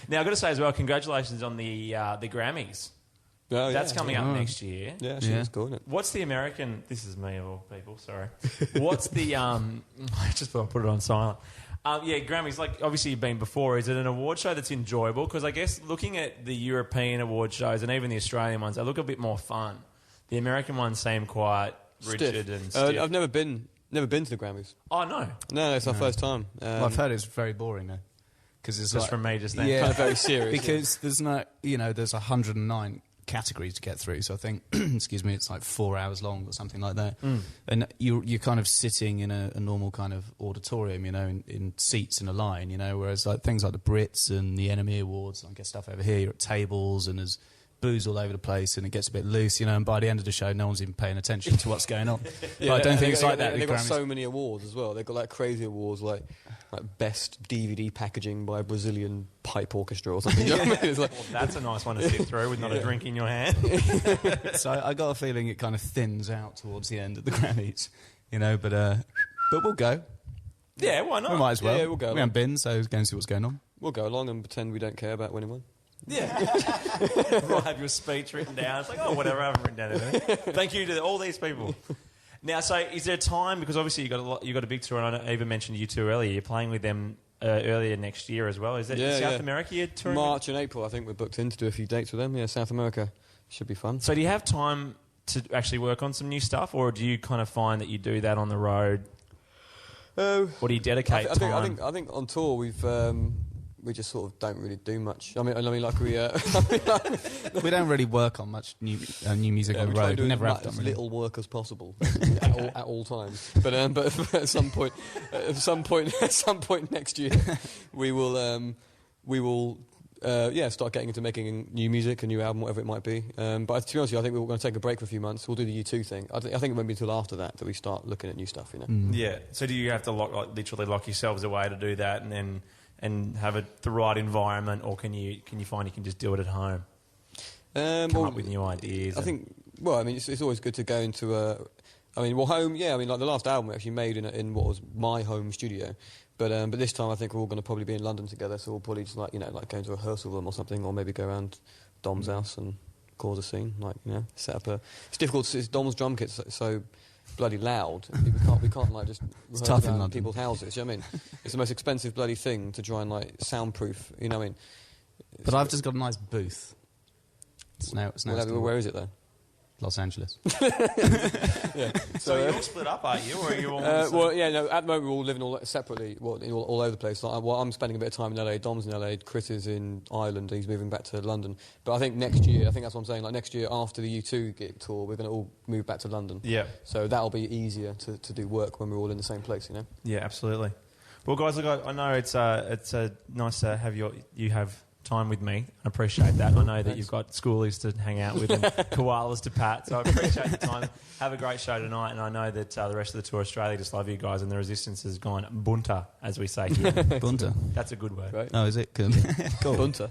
Now, I've got to say as well, congratulations on the Grammys. Oh, That's coming up next year. Yeah, it's cool, isn't it? What's the American... This is me of all people, sorry. What's the... I just thought I'd put it on silent. Grammys, like, obviously you've been before. Is it an award show that's enjoyable? Because I guess looking at the European award shows and even the Australian ones, they look a bit more fun. The American ones seem quite rigid and stiff. I've never been to the Grammys. Oh, no? No, it's our first time. Well, I've heard it's very boring, though. Because it's just from me just then. Yeah, kind of very serious. Because there's no... there's 109... categories to get through, so I think excuse me, it's like 4 hours long or something like that. And you're kind of sitting in a normal kind of auditorium, in seats in a line, whereas like things like the Brits and the Enemy Awards, I guess stuff over here, you're at tables and there's booze all over the place and it gets a bit loose, and by the end of the show no one's even paying attention to what's going on. But I don't think it's like that. They've got so many awards as well. They've got like crazy awards like best DVD packaging by a Brazilian pipe orchestra or something. You know what I mean? It's like, well, that's a nice one to sit through with not a drink in your hand. So I got a feeling it kind of thins out towards the end of the Grammys, but we'll go. Yeah, why not? We might as well. Yeah, we'll go. We haven't been, so go and see what's going on. We'll go along and pretend we don't care about winning one. Yeah. We'll have your speech written down. It's like, oh, whatever, I haven't written down anything. Thank you to all these people. Now, so is there a time, because obviously you got a big tour, and I even mentioned you two earlier, you're playing with them earlier next year as well. Is that South America you're touring? March and April, I think we're booked in to do a few dates with them. Yeah, South America. Should be fun. So do you have time to actually work on some new stuff, or do you kind of find that you do that on the road? Or do you dedicate time? I think on tour we just sort of don't really do much. I mean, like we we don't really work on much new music on the road. We never have done as really. little work as possible at all times. But at some point next year, we will start getting into making new music, a new album, whatever it might be. But to be honest with you, I think we're going to take a break for a few months. We'll do the U2 thing. I think it won't be until after that we start looking at new stuff. Yeah. So do you have to literally lock yourselves away to do that, and have the right environment, or can you find you can just do it at home? Come up with new ideas. I think. Well, I mean, it's always good to go into home. Yeah, I mean, like the last album we actually made in what was my home studio, but this time I think we're all going to probably be in London together, so we'll probably just like go into a rehearsal room or something, or maybe go around Dom's house and cause a scene, set up a. It's difficult. It's Dom's drum kit's so bloody loud. We can't like just rehearse around people's houses. You know what I mean? It's the most expensive bloody thing to try and like soundproof. You know what I mean? But I've just got a nice booth. Where is it though? Los Angeles. Yeah. So you're all split up, are you? Or are you all at the moment we're all living all separately, all over the place. Like, I'm spending a bit of time in LA, Dom's in LA, Chris is in Ireland, he's moving back to London. But I think next year, that's what I'm saying, like next year after the U2 gig tour, we're going to all move back to London. Yeah. So that'll be easier to do work when we're all in the same place, Yeah, absolutely. Well, guys, look, I know it's nice to have you have time with me. I appreciate that. I know that you've got schoolies to hang out with and koalas to pat, so I appreciate the time. Have a great show tonight, and I know that the rest of the Tour Australia just love you guys, and the Resistance has gone bunter, as we say here. Bunter. That's a good word. Right. Oh, is it? Good. Cool. Bunter.